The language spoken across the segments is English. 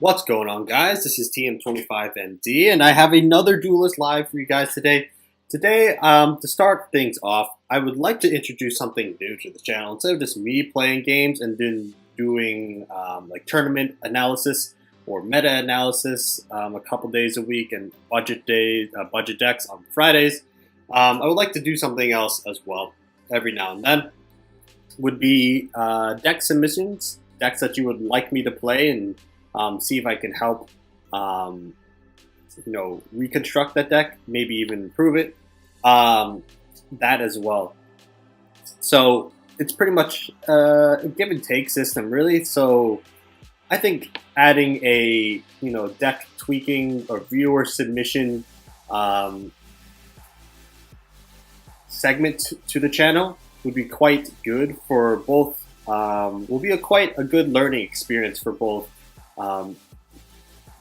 What's going on, guys? This is TM25MD, and I have another Duelyst live for you guys today. Today, to start things off, I would like to introduce something new to the channel. Instead of just me playing games and then doing like tournament analysis or meta analysis a couple days a week and budget decks on Fridays, I would like to do something else as well every now and then. Would be deck submissions, decks that you would like me to play, and see if I can help, reconstruct that deck, maybe even improve it. That as well. So it's pretty much a give and take system, really. So I think adding a deck tweaking or viewer submission segment to the channel would be quite good for both. Will be quite a good learning experience for both.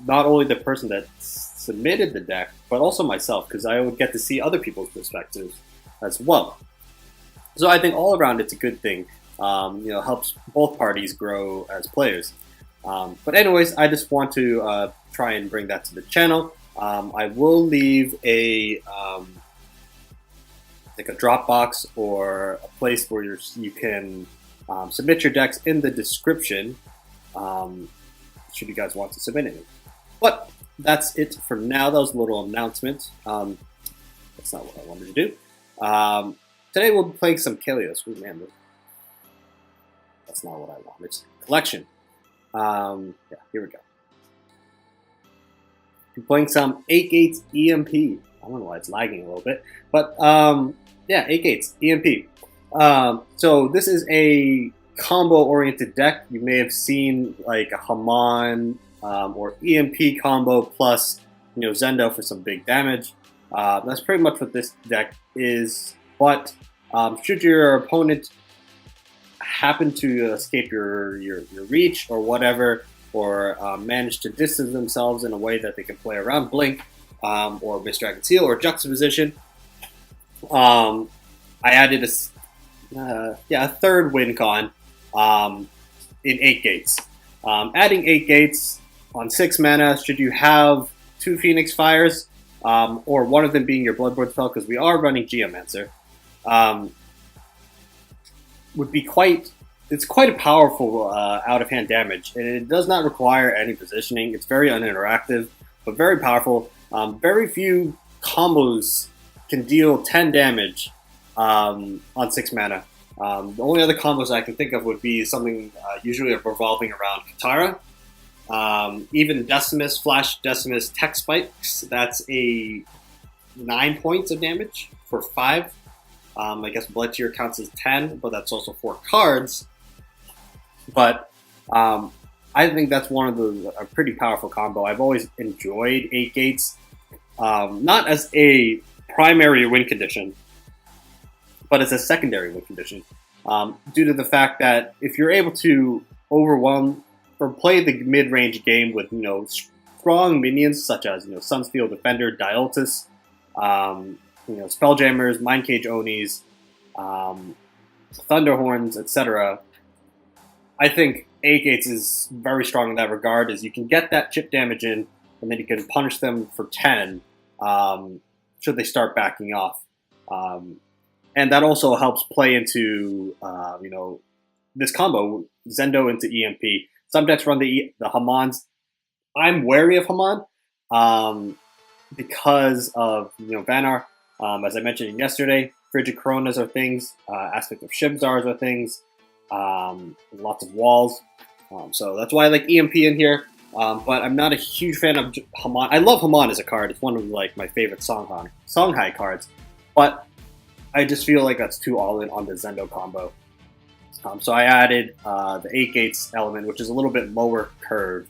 Not only the person that submitted the deck, but also myself, because I would get to see other people's perspectives as well. So I think all around it's a good thing. Helps both parties grow as players. But anyways, I just want to try and bring that to the channel. I will leave a like a Dropbox or a place where you can submit your decks in the description. Should you guys want to submit any. But that's it for now. That was a little announcement. That's not what I wanted to do. Today we'll be playing some Kaleos. Ooh, man, that's not what I wanted. Collection. Yeah, here we go. We're playing some 8 Gates EMP. I don't know why it's lagging a little bit. But yeah, 8 Gates EMP. So this is a combo-oriented deck. You may have seen like a Haman or EMP combo plus Zendo for some big damage. That's pretty much what this deck is. But should your opponent happen to escape your reach or whatever, or manage to distance themselves in a way that they can play around Blink or Misdragon Seal or Juxtaposition, I added a third win con in 8 Gates. Adding 8 Gates on 6 mana, should you have 2 Phoenix Fires, or one of them being your Bloodborne spell, because we are running Geomancer, would be it's quite a powerful out-of-hand damage, and it does not require any positioning. It's very uninteractive, but very powerful. Very few combos can deal 10 damage on 6 mana. The only other combos I can think of would be something usually revolving around Katara. Even Decimus, Flash Decimus Tech Spikes, that's a 9 points of damage for 5. I guess Blood Tier counts as 10, but that's also 4 cards. But I think that's one of a pretty powerful combo. I've always enjoyed 8 Gates, not as a primary win condition, but as a secondary win condition, due to the fact that if you're able to overwhelm or play the mid-range game with strong minions such as Sunsteel Defender, Duelyst, Spelljammers, Mind Cage Onis, Thunderhorns, etc., I think 8 Gates is very strong in that regard, as you can get that chip damage in, and then you can punish them for 10 should they start backing off. And that also helps play into, this combo, Zendo into EMP. Some decks run the Hamans. I'm wary of Haman because of, Vanar. As I mentioned yesterday, Frigid Coronas are things. Aspect of Shibzars are things. Lots of walls. So that's why I like EMP in here. But I'm not a huge fan of Haman. I love Haman as a card. It's one of my favorite Songhai cards. But I just feel like that's too all-in on the Zendo combo. So I added the 8 Gates element, which is a little bit lower curve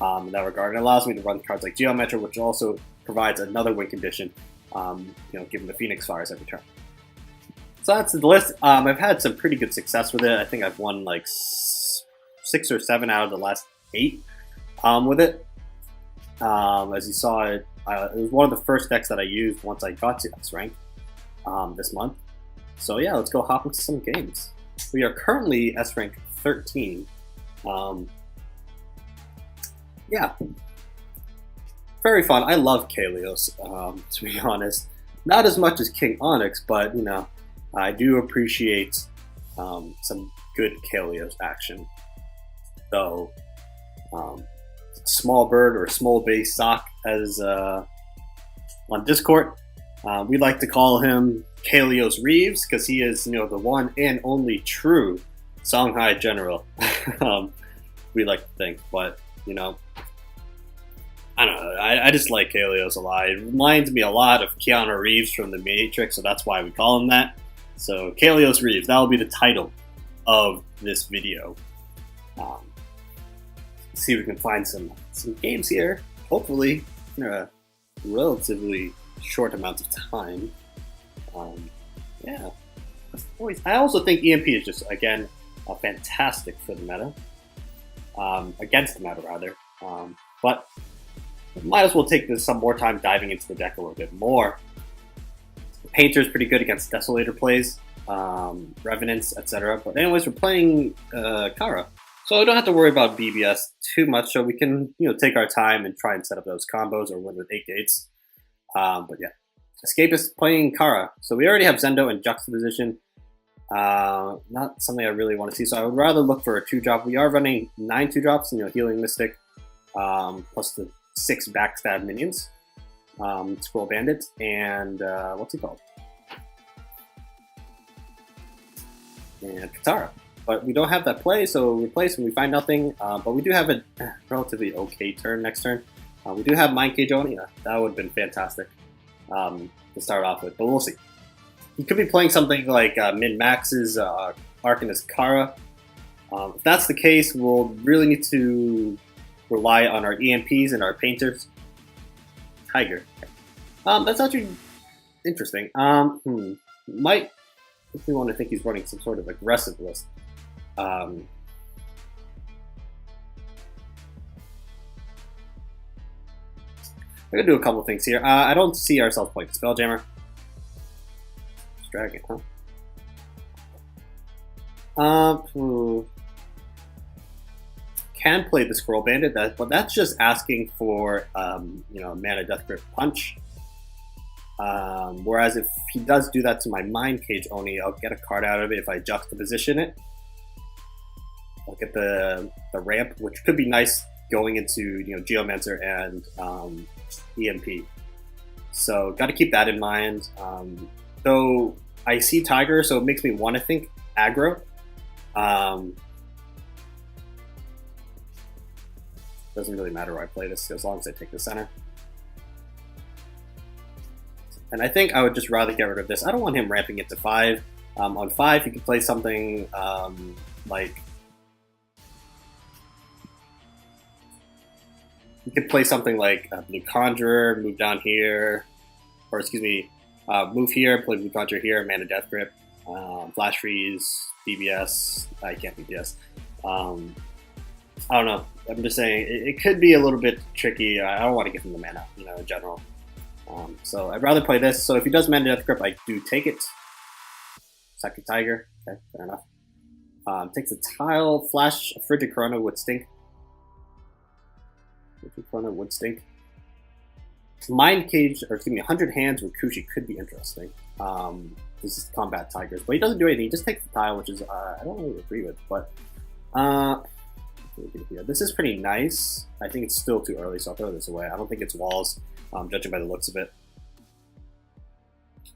in that regard. And it allows me to run cards like Geomancer, which also provides another win condition, given the Phoenix Fires every turn. So that's the list. I've had some pretty good success with it. I think I've won like 6 or 7 out of the last 8 with it. As you saw, it was one of the first decks that I used once I got to S rank this month. So yeah, let's go hop into some games. We are currently S rank 13. yeah, very fun. I love Kaleos, to be honest. Not as much as King Onyx, but you know, I do appreciate some good Kaleos action. So, small bird or small base sock, as on Discord, we like to call him Kaleos Reeves because he is, you know, the one and only true Songhai general. We like to think, but you know, I don't know. I just like Kaleos a lot. It reminds me a lot of Keanu Reeves from The Matrix, so that's why we call him that. So Kaleos Reeves, that will be the title of this video. See if we can find some games here. Hopefully, in a relatively short amount of time. Yeah. I also think EMP is just, again, fantastic for the meta. Against the meta, rather. But might as well take some more time diving into the deck a little bit more. Painter's pretty good against Desolator plays, Revenants, etc. But anyways, we're playing Kara. So I don't have to worry about BBS too much, so we can, you know, take our time and try and set up those combos or win with 8 gates. But yeah. Escapist playing Kara. So we already have Zendo in juxtaposition. Not something I really want to see, so I would rather look for a 2-drop. We are running 9 2-drops, you know, Healing Mystic, plus the 6 backstab minions, Scroll Bandit, and what's he called? And Katara. But we don't have that play, so we replace when we find nothing. But we do have a relatively okay turn next turn. We do have Mind Cage on. Yeah, that would have been fantastic to start off with, but we'll see. He could be playing something like Min-Max's Arcanist Kara. If that's the case, we'll really need to rely on our EMPs and our painters. Tiger. That's actually interesting. Might, if we want to think he's running some sort of aggressive list. I'm gonna do a couple things here. I don't see ourselves playing Spelljammer. Dragon, huh? Can play the Scroll Bandit, but that's just asking for you know, Mana Death Grip Punch. Whereas if he does do that to my Mind Cage Oni, I'll get a card out of it if I juxtaposition it. I'll get the ramp, which could be nice going into, you know, Geomancer and EMP. So got to keep that in mind. Though I see Tiger, so it makes me want to think aggro. Doesn't really matter where I play this, as long as I take the center. And I think I would just rather get rid of this. I don't want him ramping it to 5. On 5, you could play something like... You could play something like Blue Conjurer, move down here, or excuse me, move here, play Blue Conjurer here, Mana Death Grip, Flash Freeze, BBS. I can't BBS. I don't know. I'm just saying it could be a little bit tricky. I don't want to give him the mana, you know, in general. So I'd rather play this. So if he does Mana Death Grip, I do take it. Second Tiger. Okay, fair enough. Takes a tile. Flash. Frigid Corona would stink. Corona would stink. Mind Cage, or excuse me, 100 Hands with Kushi could be interesting. This is Combat Tigers, but he doesn't do anything. He just takes the tile, which is I don't really agree with. But this is pretty nice. I think it's still too early, so I'll throw this away. I don't think it's walls, judging by the looks of it.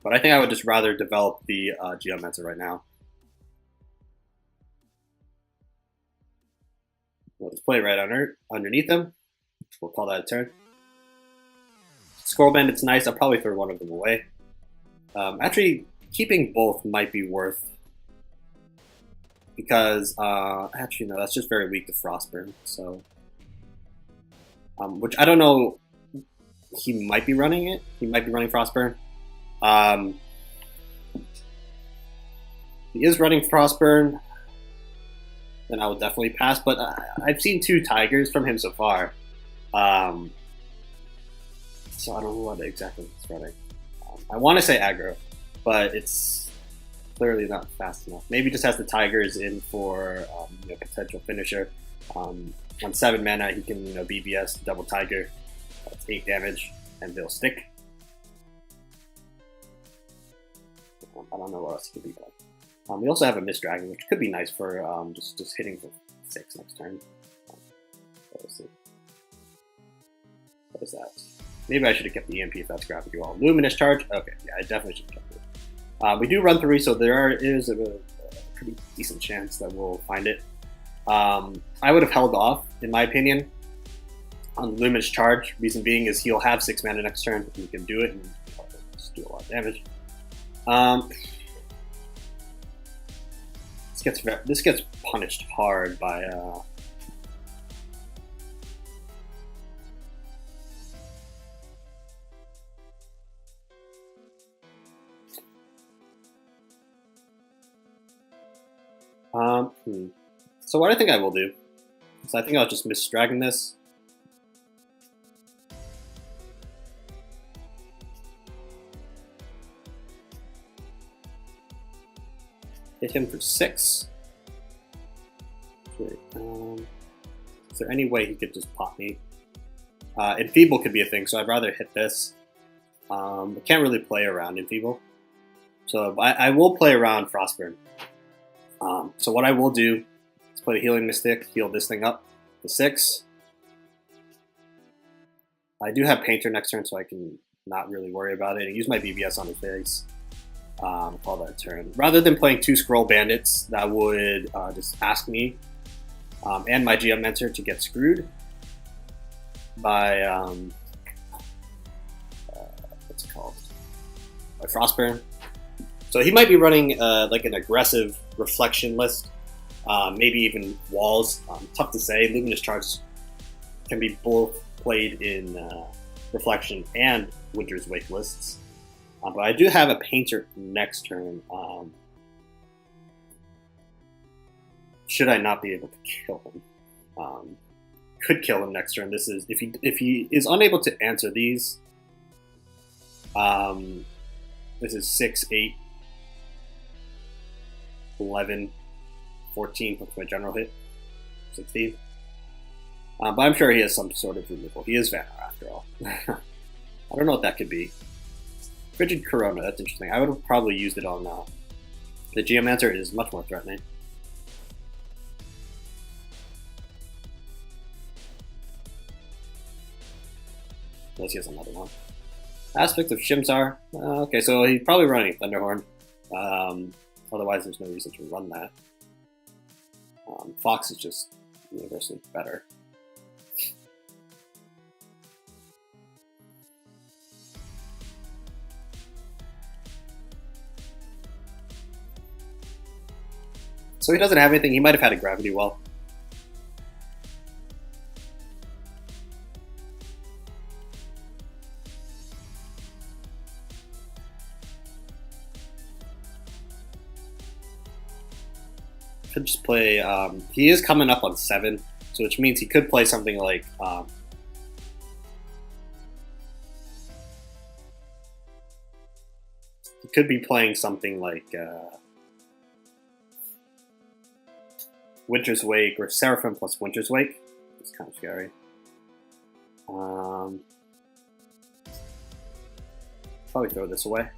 But I think I would just rather develop the Geomancer right now. We'll just play right underneath him. We'll call that a turn. Scroll Bandit's nice. I'll probably throw one of them away. Actually, keeping both might be worth, because actually no, that's just very weak to Frostburn. So, which I don't know. He might be running it. He might be running Frostburn. He is running Frostburn, then I will definitely pass. But I've seen 2 Tigers from him so far. So I don't know what exactly he's running. I want to say aggro, but it's clearly not fast enough. Maybe just has the Tigers in for you know, potential finisher. On 7 mana, he can BBS Double Tiger. That's 8 damage, and they'll stick. I don't know what else he could be done. We also have a Mist Dragon, which could be nice for just hitting for 6 next turn. Let's see. What is that? Maybe I should have kept the EMP if that's Gravity Wall. Luminous Charge? Okay, yeah, I definitely should have kept it. We do run 3, so there is a pretty decent chance that we'll find it. I would have held off, in my opinion, on Luminous Charge. Reason being is he'll have 6 mana next turn, and he can do it and just do a lot of damage. This gets punished hard by So what I think I will do is I think I'll just Mist Dragon this. Hit him for 6. Okay, is there any way he could just pop me? Enfeeble could be a thing, so I'd rather hit this. I can't really play around Enfeeble. So I will play around Frostburn. So what I will do is play the Healing Mystic, heal this thing up to 6. I do have Painter next turn, so I can not really worry about it. I use my BBS on his face. Call that a turn. Rather than playing 2 Scroll Bandits, that would just ask me and my GM Mentor to get screwed by what's it called? By Frostburn. So he might be running like an aggressive Reflection list, maybe even Walls. Tough to say. Luminous Charge can be both played in Reflection and Winter's Wake lists. But I do have a Painter next turn. Should I not be able to kill him? Could kill him next turn. This is if he is unable to answer these. This is 6, 8, 11, 14 plus my general hit, 16. But I'm sure he has some sort of removal. He is Vanar after all. I don't know what that could be. Frigid Corona, that's interesting. I would have probably used it on the Geomancer is much more threatening. Unless he has another one. Aspect of Shimzar. Okay, so he's probably running Thunderhorn. Otherwise, there's no reason to run that. Fox is just universally better. So he doesn't have anything. He might have had a Gravity Well. Could just play. He is coming up on 7, so which means he could play something like. He could be playing something like. Winter's Wake or Seraphim plus Winter's Wake. It's kind of scary. Probably throw this away.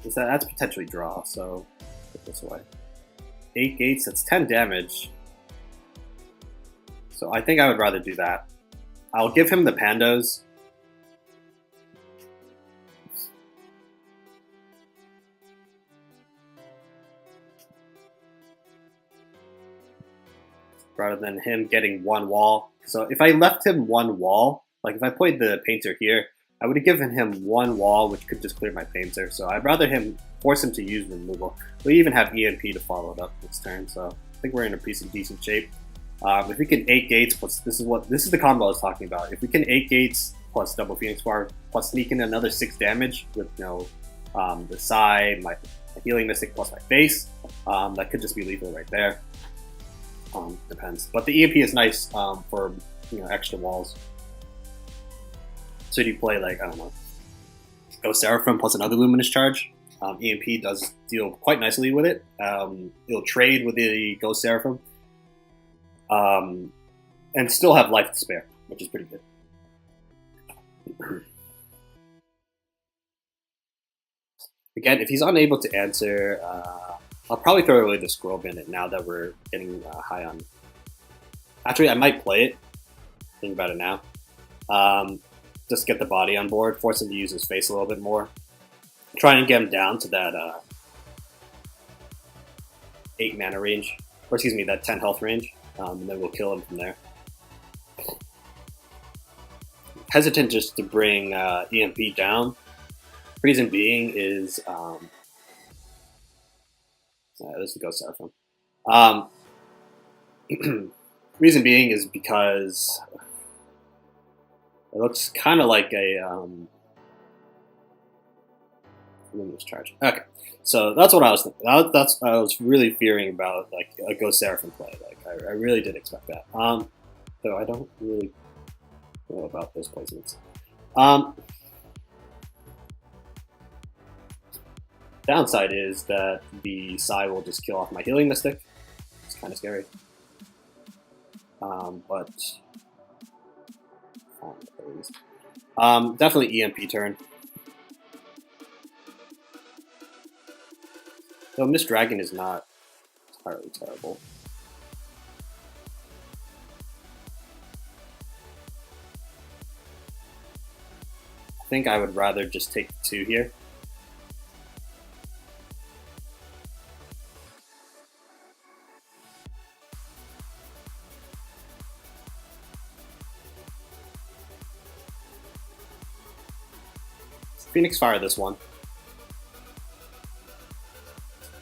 That's potentially draw, so put this away. 8 gates, that's 10 damage. So I think I would rather do that. I'll give him the Pandos. Rather than him getting 1 wall. So if I left him 1 wall, like if I played the Painter here, I would have given him 1 wall, which could just clear my Painter. So I'd rather force him to use removal. We even have EMP to follow it up this turn, so I think we're in a pretty decent shape. If we can 8 gates plus this is the combo I was talking about. If we can 8 gates plus double Phoenix Bar plus sneak in another 6 damage with the Psy, my Healing Mystic plus my face, that could just be lethal right there. Depends, but the EMP is nice for extra walls. So do you play like I don't know, go Seraphim plus another Luminous Charge? EMP does deal quite nicely with it. It'll trade with the Ghost Seraphim. and still have life to spare, which is pretty good. Again, if he's unable to answer, I'll probably throw away the Scroll Bandit now that we're getting high on. Actually, I might play it. Think about it now. Just get the body on board, force him to use his face a little bit more. Try and get him down to that 8 mana range, or excuse me, that 10 health range, and then we'll kill him from there. Hesitant just to bring EMP down. Reason being is this is Ghost Seraphim. Reason being is because it looks kind of like a luminous charge. Okay, so that's what I was thinking. That's I was really fearing about, like a Ghost Seraphim play. Like I really did expect that. Though I don't really know about those placements. Downside is that the Psy will just kill off my Healing Mystic. It's kind of scary. But definitely EMP turn. Though Miss Dragon is not entirely terrible. I think I would rather just take the 2 here. Phoenix Fire this one.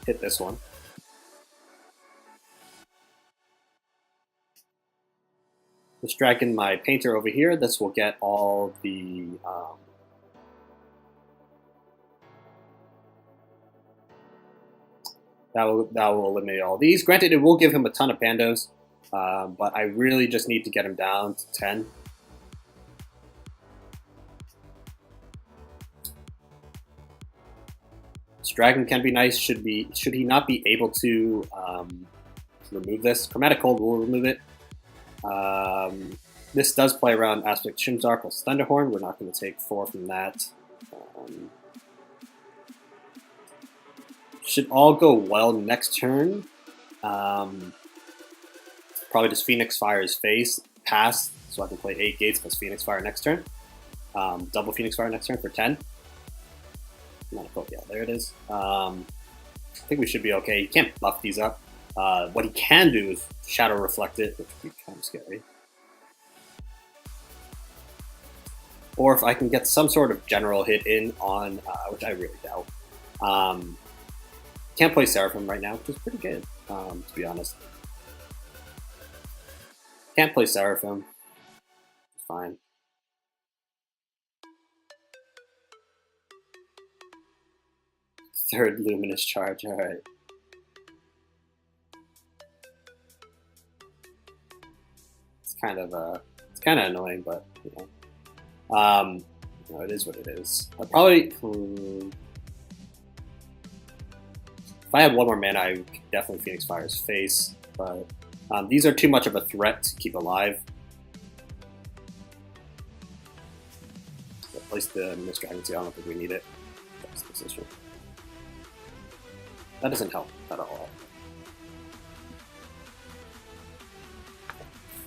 Hit this one. Let's drag in my Painter over here. This will get all the that will eliminate all these. Granted, it will give him a ton of Pandos, but I really just need to get him down to 10. Dragon can be nice. Should he not be able to remove this? Chromatic Cold will remove it. This does play around Aspect Shimzar plus Thunderhorn. We're not going to take 4 from that. Should all go well next turn. Probably just Phoenix Fire his face, pass, so I can play 8 gates plus Phoenix Fire next turn. Double Phoenix Fire next turn for 10. Yeah, there it is. I think we should be okay. You can't buff these up. What he can do is Shadow Reflect it, which would be kind of scary. Or if I can get some sort of general hit in on, which I really doubt. Can't play Seraphim right now, which is pretty good, to be honest. Can't play Seraphim. It's fine. Third Luminous Charge, alright. It's kind of annoying, but you know, it is what it is. I probably if I had 1 more mana, I would definitely Phoenix Fire his face, but these are too much of a threat to keep alive. Replace the Mist Dragon, so I don't think we need it. That's the position. That doesn't help at all.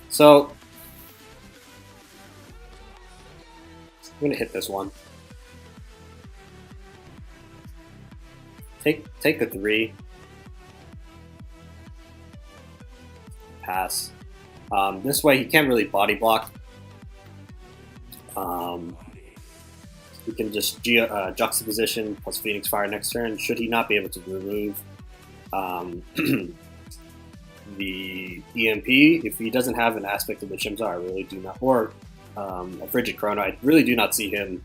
So I'm gonna hit this one. Take the 3. Pass. This way he can't really body block. We can just juxtaposition plus Phoenix Fire next turn. Should he not be able to remove the EMP, if he doesn't have an aspect of the Shimzar, I really do not, or a Frigid Chrono, I really do not see him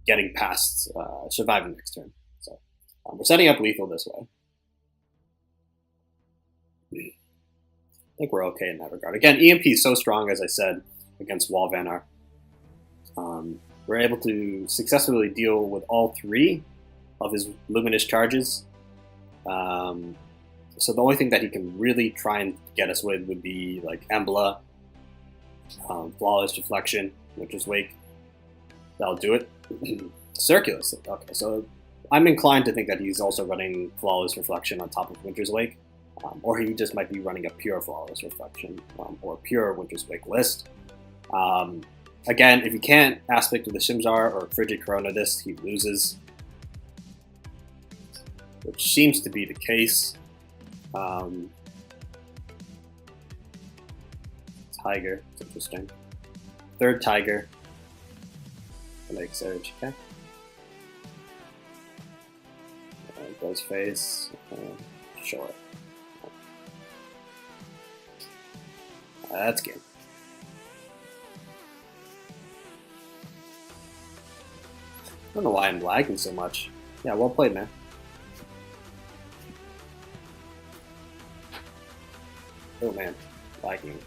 getting past surviving next turn. So we're setting up lethal this way. I think we're okay in that regard. Again, EMP is so strong, as I said, against Wall Vanar. We're able to successfully deal with all 3 of his Luminous Charges. So the only thing that he can really try and get us with would be like Embla, Flawless Reflection, Winter's Wake. That'll do it. Circulus. Okay, so I'm inclined to think that he's also running Flawless Reflection on top of Winter's Wake, or he just might be running a pure Flawless Reflection or pure Winter's Wake list. Again, if you can't Aspect of the Shimzar or Frigid Corona this, he loses, which seems to be the case. Tiger, it's interesting. Third Tiger. Lake Surge, okay. Goes face, sure. That's game. I don't know why I'm lagging so much. Yeah, well played, man. Oh man, lagging.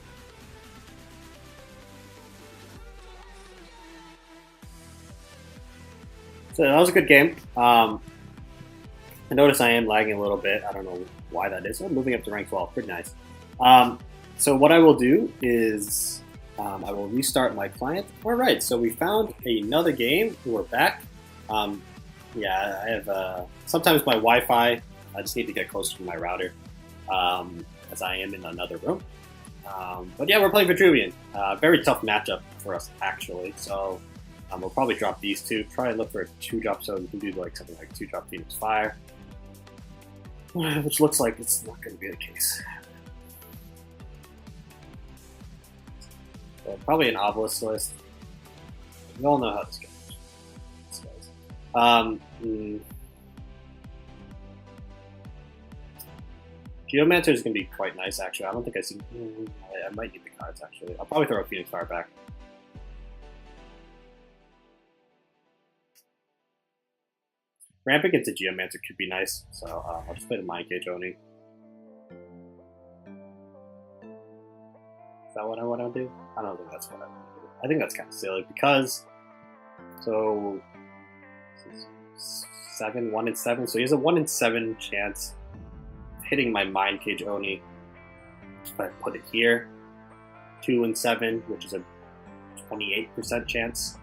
So that was a good game. I notice I am lagging a little bit. I don't know why that is. I'm moving up to rank 12. Pretty nice. So what I will do is I will restart my client. All right, so we found another game. We're back. Yeah, I have sometimes my Wi-Fi. I just need to get closer to my router as I am in another room. But yeah, we're playing Vitruvian. Very tough matchup for us, actually. So we'll probably drop these two. Try and look for a 2-drop, so we can do like something like 2-drop Phoenix Fire, which looks like it's not going to be the case. So probably an Obelisk list. We all know how this goes. Geomancer is going to be quite nice, actually. I don't think I see. I might need the cards, actually. I'll probably throw a Phoenix Fire back. Ramping into Geomancer could be nice, so I'll just play the Mind Cage Oni. Is that what I want to do? I don't think that's what I want to do. I think that's kind of silly because, so 7, 1 in 7. So he has a 1 in 7 chance of hitting my Mind Cage Oni. If I put it here, 2 in 7, which is a 28% chance.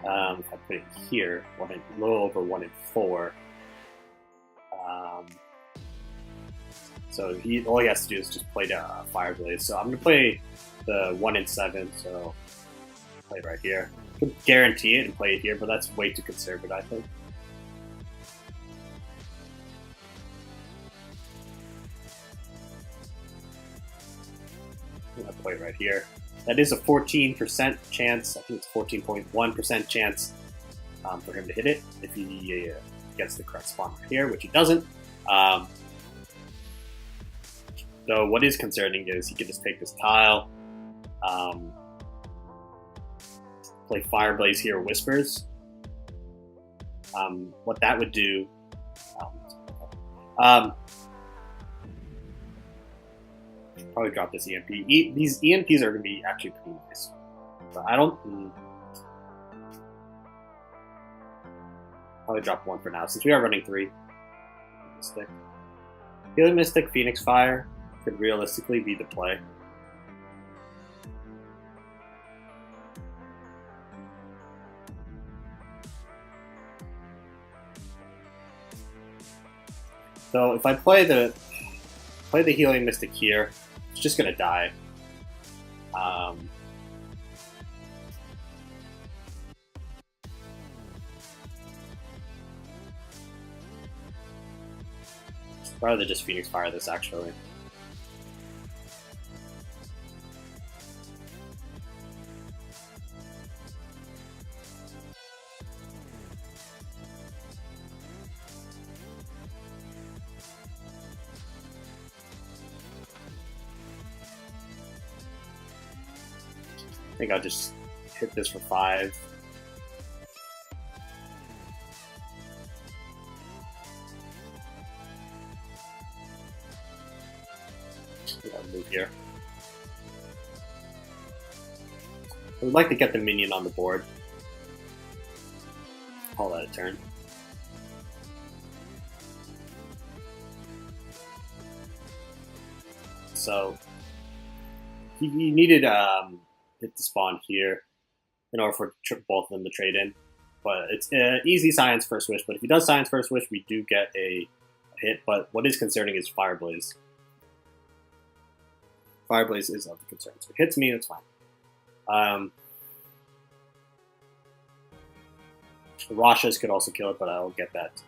If I put it here, a little over 1 in 4. So all he has to do is just play the Fire Blaze. So I'm going to play the 1 in 7, so play it right here. Could guarantee it and play it here, but that's way too conservative, I think. I'm going to play it right here. That is a 14% chance. I think it's 14.1% chance for him to hit it if he gets the correct spawn right here, which he doesn't. So what is concerning is he can just take this tile, play Fire Blaze here, Whispers. What that would do, probably drop this EMP. These EMPs are going to be actually pretty nice. But I don't. Probably drop 1 for now since we are running 3. Mystic. Healing Mystic, Phoenix Fire could realistically be the play. So if I play the Healing Mystic here, it's just gonna die. Rather than just Phoenix Fire this, actually. I think I'll just hit this for 5. I'll move here. I would like to get the minion on the board. Call that a turn. So he needed hit the spawn here in order for both of them to trade in. But it's easy Science First Wish. But if he does Science First Wish, we do get a hit. But what is concerning is Fireblaze. Fireblaze is of concern. So it hits me, it's fine. Rashas could also kill it, but I'll get that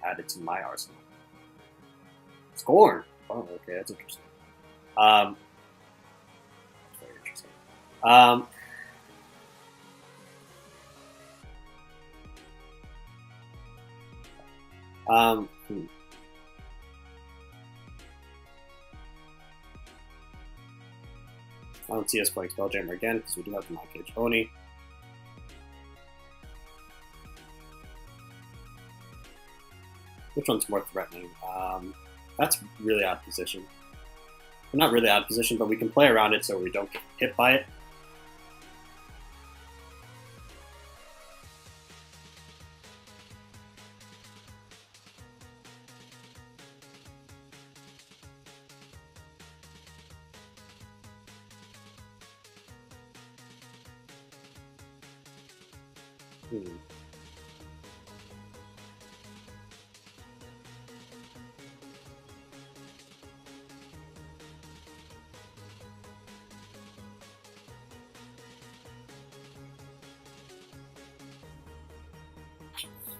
added to my arsenal. Scorn! Oh, okay, that's interesting. That's very interesting. I don't see us playing Spelljammer again because we do have the Mikey G Oni. Which one's more threatening? That's really out of position. Well, not really out of position, but we can play around it so we don't get hit by it.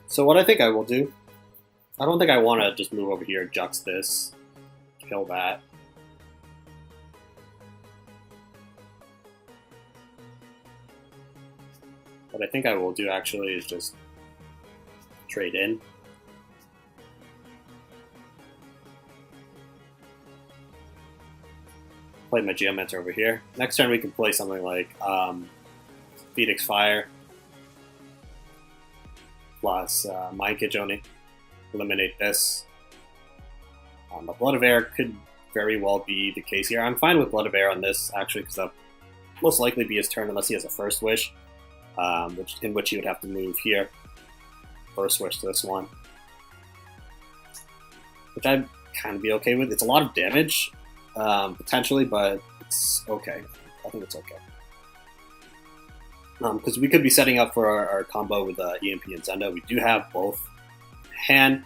So what I think I will do, I don't think I want to just move over here, Jux this, kill that. What I think I will do actually is just trade in. Play my Geomancer over here. Next turn we can play something like Phoenix Fire plus Mikey G, eliminate this. The Blood of Air could very well be the case here. I'm fine with Blood of Air on this actually because that'll most likely be his turn unless he has a First Wish, in which he would have to move here. First Wish to this one, which I'd kind of be okay with. It's a lot of damage potentially, but it's okay. I think it's okay. Because we could be setting up for our combo with EMP and Zenda. We do have both hand.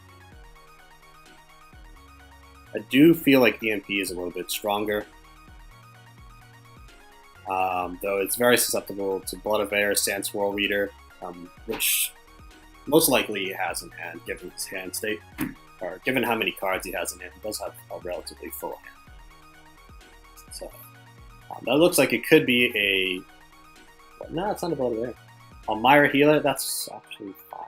I do feel like EMP is a little bit stronger. Though it's very susceptible to Blood of Air, Sand Swirl Reader, which most likely he has in hand, given his hand state. Or given how many cards he has in hand, he does have a relatively full hand. So that looks like it could be a... No, it's not a Blood of Air. Myra Healer, that's actually fine.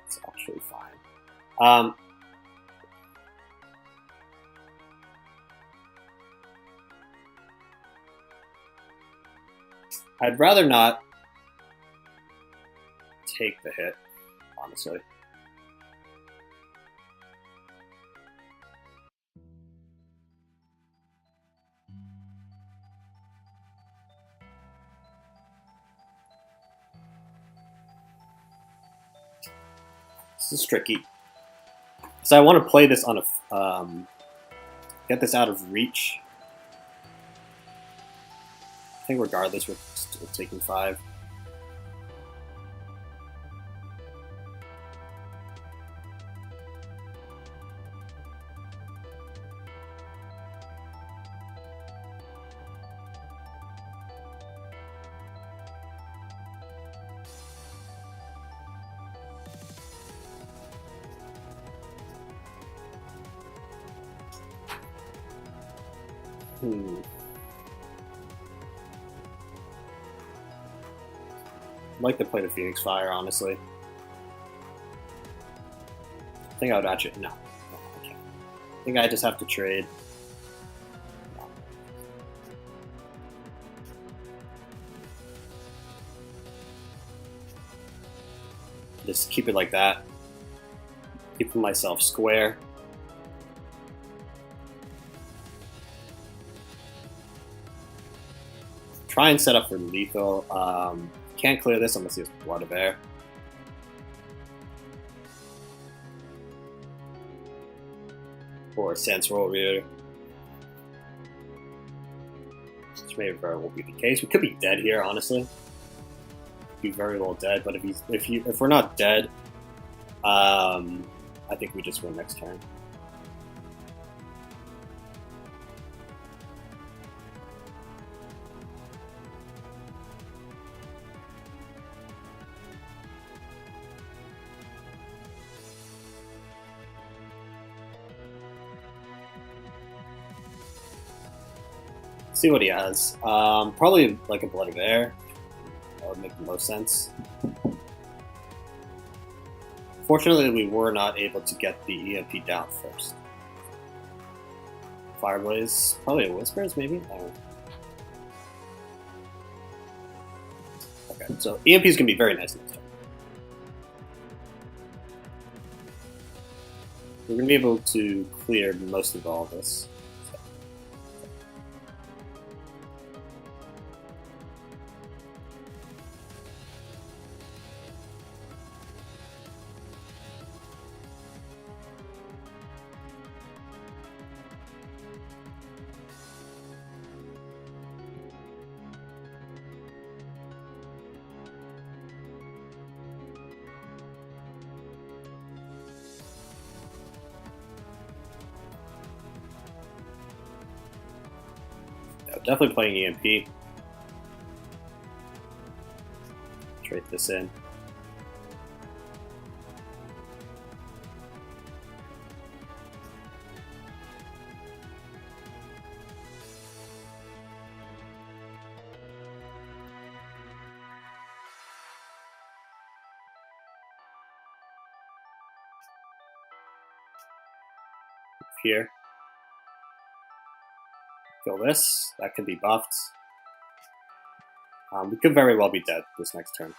It's actually fine. I'd rather not take the hit, honestly. This is tricky. So I want to play this on a... get this out of reach. I think regardless, we're still taking 5. I'd like to play the Phoenix Fire, honestly. I think I would actually... No, I can't. I think I just have to trade. No. Just keep it like that. Keeping myself square. Try and set up for lethal. Can't clear this unless he has Blood of Air. Or Sand Swirl Reader. Which may very well be the case. We could be dead here, honestly. Be very well dead, but if we're not dead, I think we just win next turn. See what he has. Probably like a Blood of Air. That would make the most sense. Fortunately, we were not able to get the EMP down first. Fireblaze, probably a Whispers, maybe? I don't know. Okay, so EMP is going to be very nice next turn. We're going to be able to clear most of all this. Definitely playing EMP. Trade this in. Here. Kill this. That could be buffed. We could very well be dead this next turn.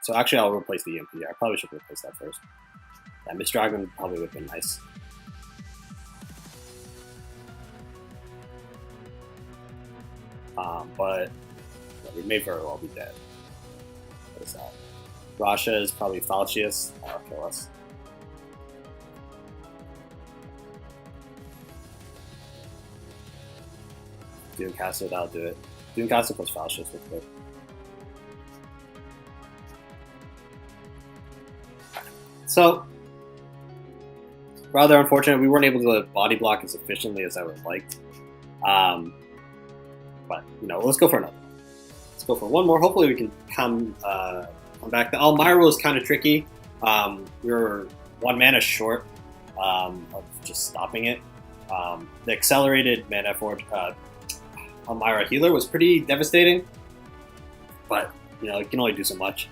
So actually I'll replace the EMP here. I probably should replace that first. Yeah, Mist Dragon probably would have been nice. But yeah, we may very well be dead. What is that? Rasha is probably Falchius. That'll kill us. Doomcaster, that'll do it. Doomcaster plus Falchius with good. So, rather unfortunate, we weren't able to body block as efficiently as I would have liked. But, you know, let's go for another. Let's go for one more. Hopefully we can come back. The Elmira was kind of tricky. We were 1 mana short of just stopping it. The accelerated mana for Elmira Healer was pretty devastating. But, you know, it can only do so much.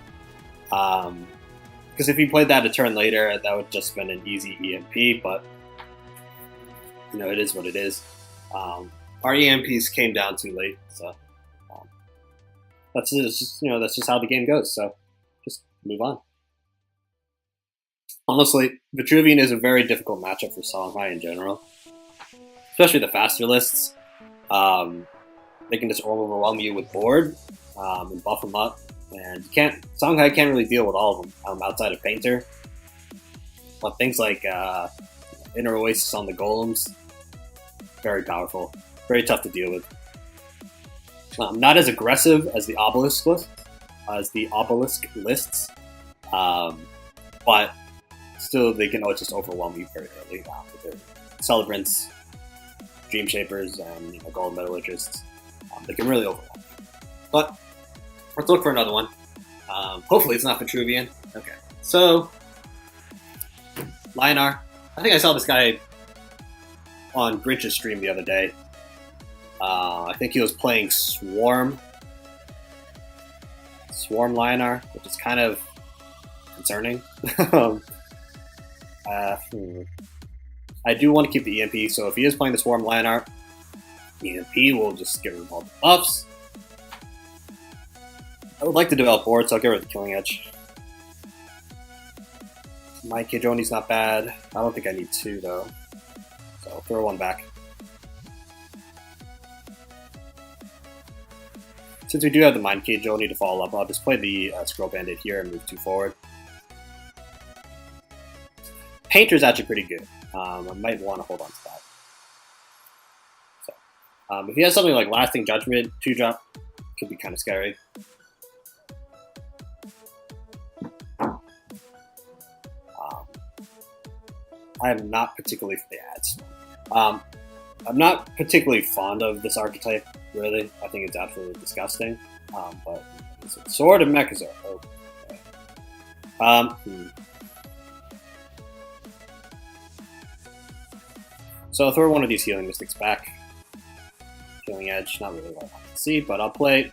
Because if he played that a turn later, that would just been an easy EMP, but, you know, it is what it is. Our EMPs came down too late, so that's just, you know, that's just how the game goes. So just move on. Honestly, Vitruvian is a very difficult matchup for Songhai in general, especially the faster lists. They can just overwhelm you with board and buff them up, and Songhai can't really deal with all of them outside of Painter. But things like Inner Oasis on the Golems, very powerful. Very tough to deal with. Not as aggressive as the Obelisk lists, but still they can always just overwhelm you very early with their Celebrants, Dream Shapers, and Golden Metallurgists. They can really overwhelm you. But let's look for another one. Hopefully it's not Vitruvian. Okay, so Lionar. I think I saw this guy on Grinch's stream the other day. I think he was playing Swarm Lionar, which is kind of concerning. I do want to keep the EMP, so if he is playing the Swarm Lionar, EMP will just get rid of all the buffs. I would like to develop board, so I'll get rid of the Killing Edge. My Kejoni's not bad. I don't think I need 2, though. So I'll throw 1 back. Since we do have the Mind Kejoni to follow up, I'll just play the Scroll Bandit here and move 2 forward. Painter's actually pretty good. I might want to hold on to that. If he has something like Lasting Judgment, 2-drop, could be kind of scary. I'm not particularly for the ads. I'm not particularly fond of this archetype, really. I think it's absolutely disgusting. But Sword and Mech is okay. So I'll throw one of these Healing Mystics back. Healing Edge, not really what I want to see, but I'll play.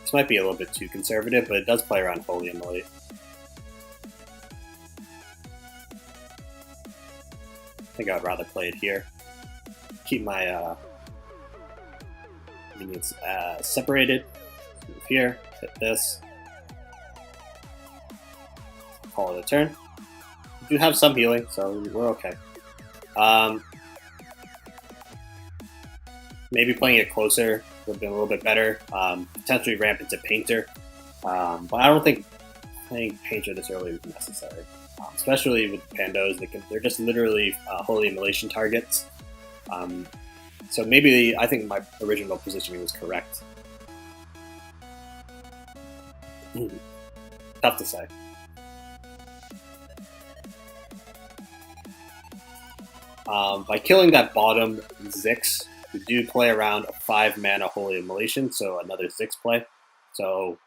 This might be a little bit too conservative, but it does play around Holy Immolate. I think I'd rather play it here. Keep my minions separated. Move here, hit this. Call it a turn. We do have some healing, so we're okay. Maybe playing it closer would have been a little bit better. Potentially ramp into Painter. But I don't think playing Painter this early is necessary. Especially with Pandos, they're just literally Holy Immolation targets. So maybe I think my original positioning was correct. Tough to say. By killing that bottom Zix, we do play around a 5-mana Holy Immolation, so another Zix play. So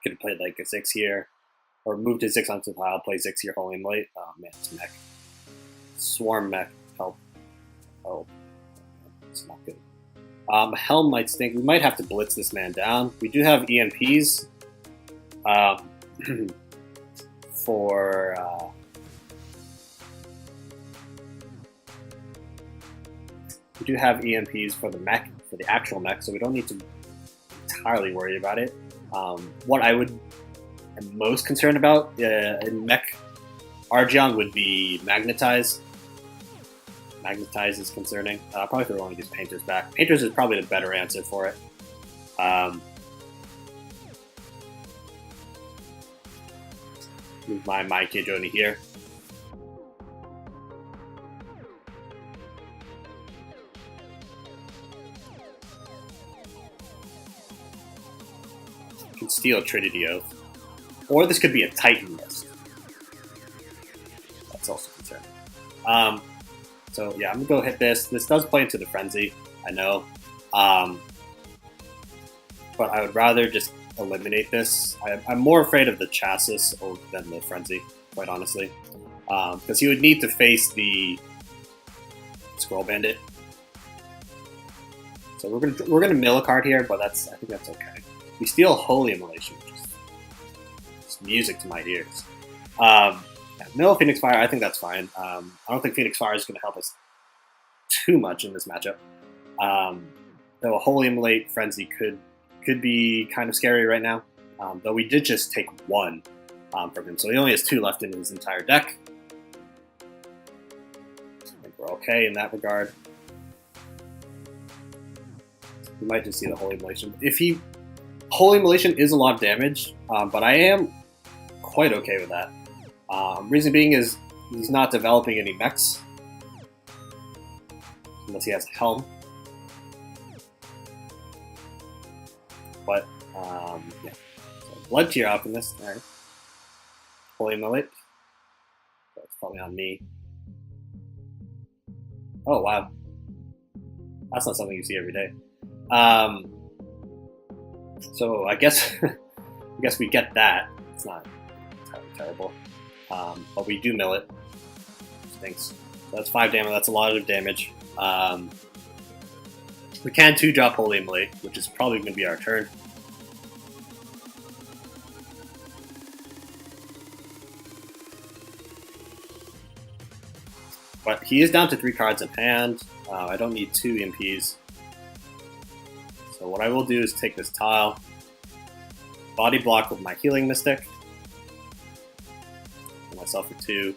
you could play like a Zix here, or move to Zix onto the pile, play Zix here, Holy Immolate. Oh man, it's Mech. Swarm Mech, help. Oh, it's not good. Helm might stink. We might have to blitz this man down. We do have EMPs for... We do have EMPs for the mech, for the actual mech, so we don't need to entirely worry about it. What I am most concerned about in mech Archeon would be Magnetize. Magnetize is concerning. I'll probably throw one of these Painters back. Painters is probably the better answer for it. Move my Mikey G here. Can steal Trinity Oath. Or this could be a Titan list. That's also concerning. So yeah, I'm gonna go hit this. This does play into the Frenzy, I know. But I would rather just eliminate this. I'm more afraid of the Chassis than the Frenzy, quite honestly. Because he would need to face the Scroll Bandit. So we're gonna mill a card here, but I think that's okay. We steal Holy Immolation, which is music to my ears. Mill Phoenix Fire, I think that's fine. I don't think Phoenix Fire is going to help us too much in this matchup. Though a Holy Immolate Frenzy could be kind of scary right now. Though we did just take one from him, so he only has 2 left in his entire deck. I think we're okay in that regard. We might just see the Holy Immolation. Holy Immolation is a lot of damage, but I am quite okay with that. Reason being is he's not developing any mechs, unless he has a Helm. But, yeah. So Blood Tier Alchemist, alright. Holy Immolate. That's probably on me. Oh, wow. That's not something you see every day. So I guess we get that. It's not entirely terrible. But we do mill it. Stinks. So that's 5 damage. That's a lot of damage. We can 2-drop Holy Immolate, which is probably going to be our turn. But he is down to 3 cards in hand. I don't need 2 EMPs. So what I will do is take this tile, body block with my Healing Mystic, give myself a 2,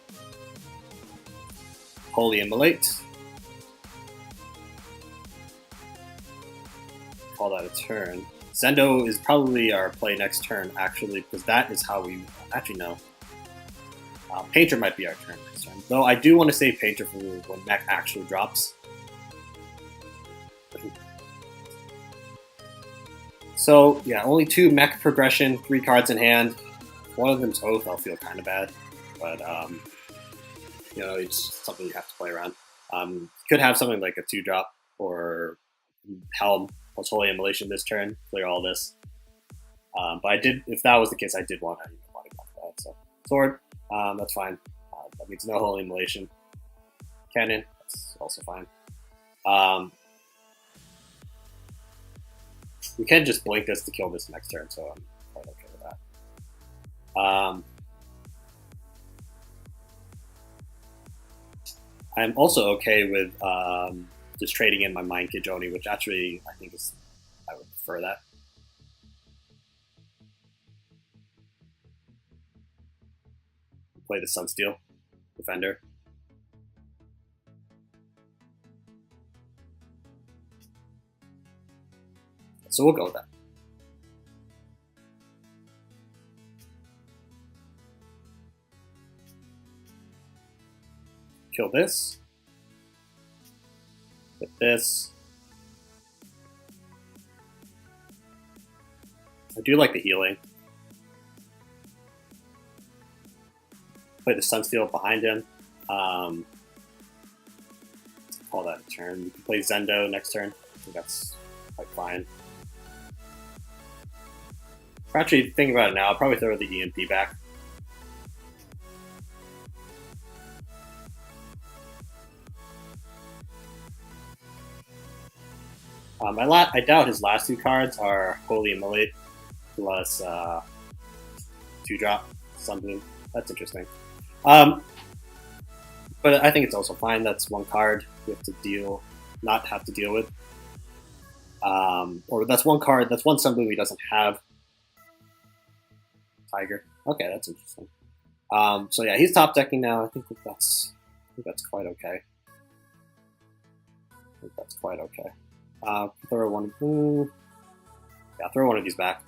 Holy Immolate, call that a turn. Zendo is probably our play next turn, actually, because that is how we... Actually, no. Painter might be our turn next turn. Though I do want to save Painter for when Mech actually drops. So, yeah, only 2 Mech progression, 3 cards in hand. If one of them's Oath, I'll feel kind of bad. But, you know, it's something you have to play around. Could have something like a 2-drop or Helm plus Holy Immolation this turn, clear all this. But I did, if that was the case, I did want to block that. So, Sword, that's fine. That means no Holy Immolation. Cannon, that's also fine. We can just blink this to kill this next turn, so I'm quite okay with that. I'm also okay with just trading in my Mind Kijoni, which actually I think is, I would prefer that. Play the Sunsteel Defender. So we'll go with that. Kill this. Hit this. I do like the healing. Play the Sunsteel behind him. Call that a turn. You can play Zendo next turn. I think that's quite fine. Actually, thinking about it now, I'll probably throw the EMP back. I doubt his last 2 cards are Holy Immolate plus 2-drop Sunbloom. That's interesting. But I think it's also fine. That's 1 card we have to not have to deal with. Or that's 1 card, that's 1 Sunbloom he doesn't have. Tiger. Okay, that's interesting. So yeah, he's top decking now. I think that's quite okay. Throw one. Yeah, throw one of these back.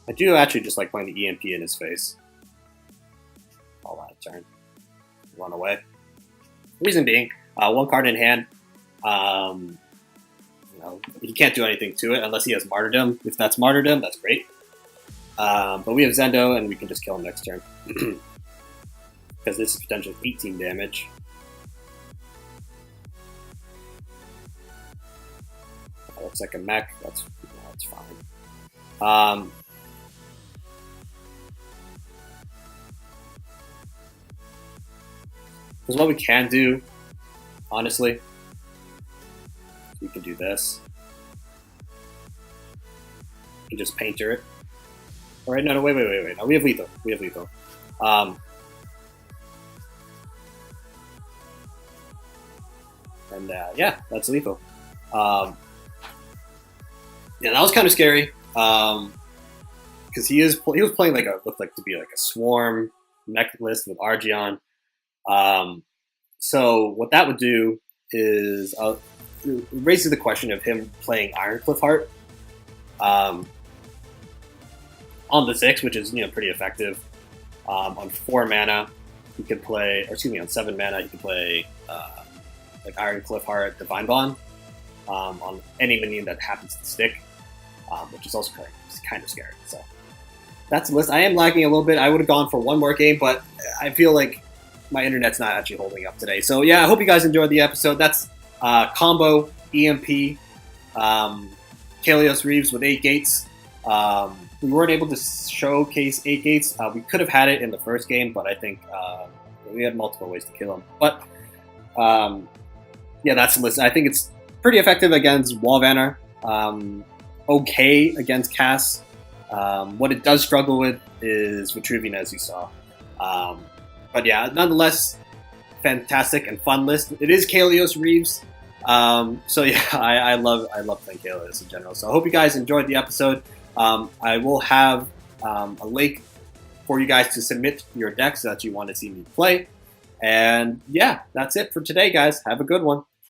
I do actually just like playing the EMP in his face. All that turn. Run away. Reason being, 1 card in hand. You know, he can't do anything to it unless he has Martyrdom. If that's Martyrdom, that's great. But we have Zendo, and we can just kill him next turn. Because this is potential 18 damage. That looks like a mech. That's fine. Because what we can do, honestly, we can do this. We can just Painter it. All right, no, wait. No, we have lethal. And yeah, that's lethal. Yeah, that was kind of scary. Because he was playing like looked like to be like a swarm mech list with Argion. So what that would do is it raises the question of him playing Ironcliff Heart on the 6, which is pretty effective. On 4 mana, he could play, or excuse me, on 7 mana, he could play like Ironcliff Heart, Divine Bond on any minion that happens to stick, which is also kind of scary. So that's the list. I am lagging a little bit. I would have gone for 1 more game, but I feel like my internet's not actually holding up today. So yeah, I hope you guys enjoyed the episode. That's combo EMP Kaleos Reeves with 8 gates. We weren't able to showcase 8 gates. We could have had it in the first game, but I think we had multiple ways to kill him. But yeah, that's the list. I think it's pretty effective against Wall Vanner. Okay against Cass. What it does struggle with is Vitruvian, as you saw. But yeah, nonetheless, fantastic and fun list. It is Kaleos Reeves. So yeah, I love playing Kaleos in general. So I hope you guys enjoyed the episode. I will have a link for you guys to submit your decks that you want to see me play. And yeah, that's it for today, guys. Have a good one.